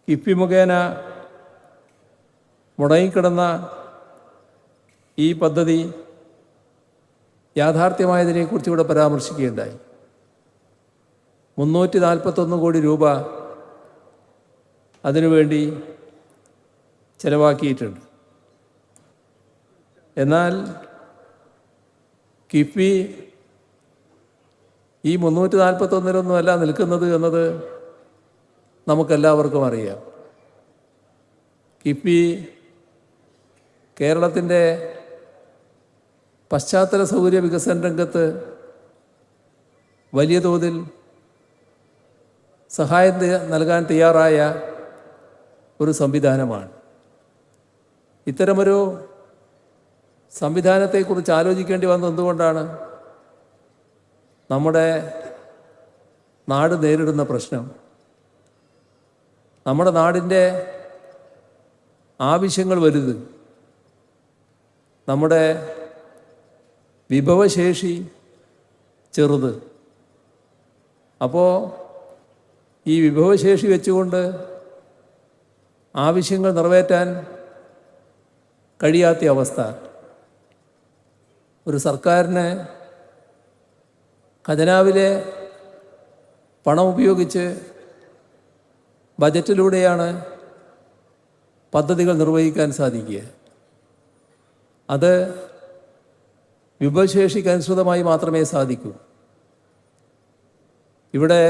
കിഫ്ബി മുഖേന മുടങ്ങിക്കിടന്ന ഈ പദ്ധതി യാഥാർത്ഥ്യമായതിനെക്കുറിച്ച് ഇവിടെ പരാമർശിക്കുകയുണ്ടായി. 341 കോടി രൂപ അതിനുവേണ്ടി ചെലവാക്കിയിട്ടുണ്ട്. എന്നാൽ കിഫ്ബി ഈ 341-ലൊന്നുമല്ല നിൽക്കുന്നത് എന്നത് നമുക്കെല്ലാവർക്കും അറിയാം. കിഫ്ബി കേരളത്തിൻ്റെ പശ്ചാത്തല സൗകര്യ വികസന രംഗത്ത് വലിയ തോതിൽ സഹായം നൽകാൻ തയ്യാറായ ഒരു സംവിധാനമാണ്. ഇത്തരമൊരു സംവിധാനത്തെക്കുറിച്ച് ആലോചിക്കേണ്ടി വന്നത് എന്തുകൊണ്ടാണ്? നമ്മുടെ നാട് നേരിടുന്ന പ്രശ്നം, നമ്മുടെ നാടിൻ്റെ ആവശ്യങ്ങൾ വലുത്, നമ്മുടെ വിഭവശേഷി ചെറുത്. അപ്പോൾ ഈ വിഭവശേഷി വെച്ചുകൊണ്ട് ആവശ്യങ്ങൾ നിറവേറ്റാൻ കഴിയാത്ത അവസ്ഥ. ഒരു സർക്കാരിന് ഖജനാവിലെ പണം ഉപയോഗിച്ച് ബജറ്റിലൂടെയാണ് പദ്ധതികൾ നിർവഹിക്കാൻ സാധിക്കുക. അത് വിഭവശേഷിക്കനുസൃതമായി മാത്രമേ സാധിക്കൂ. ഇവിടെ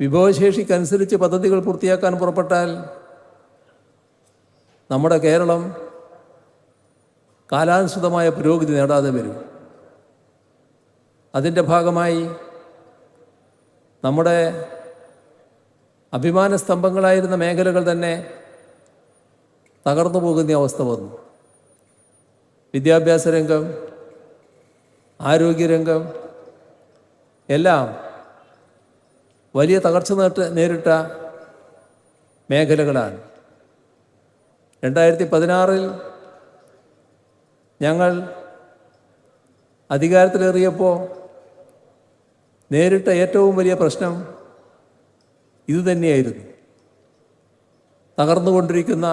വിഭവശേഷിക്കനുസരിച്ച് പദ്ധതികൾ പൂർത്തിയാക്കാൻ പുറപ്പെട്ടാൽ നമ്മുടെ കേരളം കാലാനുസൃതമായ പുരോഗതി നേടാതെ വരും. അതിൻ്റെ ഭാഗമായി നമ്മുടെ അഭിമാന സ്തംഭങ്ങളായിരുന്ന മേഖലകൾ തന്നെ തകർന്നു പോകുന്ന അവസ്ഥ വന്നു. വിദ്യാഭ്യാസ രംഗം, ആരോഗ്യരംഗം എല്ലാം വലിയ തകർച്ച നേരിട്ട മേഖലകളാണ്. 2016 ഞങ്ങൾ അധികാരത്തിലേറിയപ്പോൾ നേരിട്ട ഏറ്റവും വലിയ പ്രശ്നം ഇതുതന്നെയായിരുന്നു. തകർന്നുകൊണ്ടിരിക്കുന്ന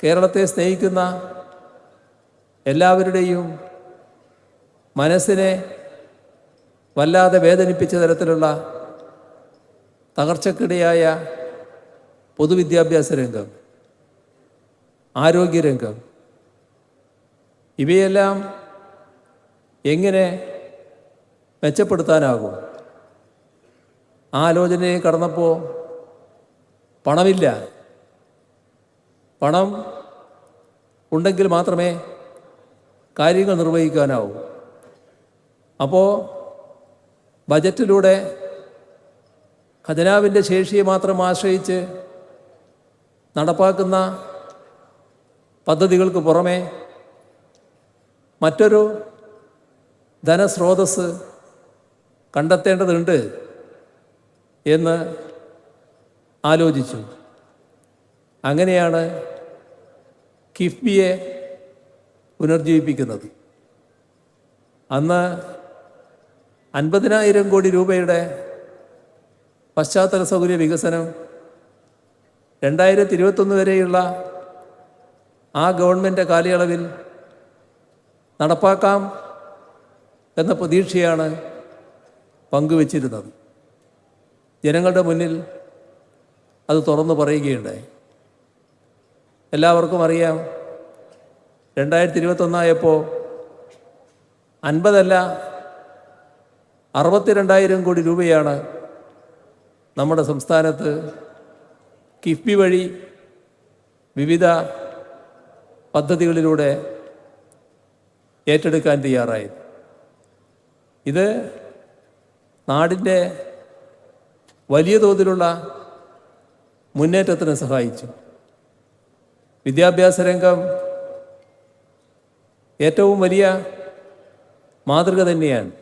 കേരളത്തെ സ്നേഹിക്കുന്ന എല്ലാവരുടെയും മനസ്സിനെ വല്ലാതെ വേദനിപ്പിച്ച തരത്തിലുള്ള തകർച്ചക്കിടയായ പൊതുവിദ്യാഭ്യാസ രംഗം, ആരോഗ്യരംഗം, ഇവയെല്ലാം എങ്ങനെ മെച്ചപ്പെടുത്താനാകും? ആലോചനയെ കടന്നപ്പോൾ പണമില്ല. പണം ഉണ്ടെങ്കിൽ മാത്രമേ കാര്യങ്ങൾ നിർവഹിക്കാനാവൂ. അപ്പോൾ ബജറ്റിലൂടെ ഖജനാവിൻ്റെ ശേഷിയെ മാത്രം ആശ്രയിച്ച് നടപ്പാക്കുന്ന പദ്ധതികൾക്ക് പുറമെ മറ്റൊരു ധനസ്രോതസ് കണ്ടെത്തേണ്ടതുണ്ട് എന്ന് ആലോചിച്ചു. അങ്ങനെയാണ് കിഫ്ബിയെ പുനർജീവിപ്പിക്കുന്നത്. അന്ന് 50,000 കോടി രൂപയുടെ പശ്ചാത്തല സൗകര്യ വികസനം 2021 വരെയുള്ള ആ ഗവൺമെൻറ് കാലയളവിൽ നടപ്പാക്കാം എന്ന പ്രതീക്ഷയാണ് പങ്കുവച്ചിരുന്നത്. ജനങ്ങളുടെ മുന്നിൽ അത് തുറന്നു പറയുകയുണ്ടായി. എല്ലാവർക്കും അറിയാം, 2021 ആയപ്പോൾ 50 അല്ല 62,000 കോടി രൂപയാണ് നമ്മുടെ സംസ്ഥാനത്ത് കിഫ്ബി വഴി വിവിധ പദ്ധതികളിലൂടെ ഏറ്റെടുക്കാൻ തയ്യാറായത്. ഇത് നാടിൻ്റെ വലിയ തോതിലുള്ള മുന്നേറ്റത്തിന് സഹായിച്ചു. വിദ്യാഭ്യാസ രംഗം ഏറ്റവും വലിയ മാതൃക തന്നെയാണ്.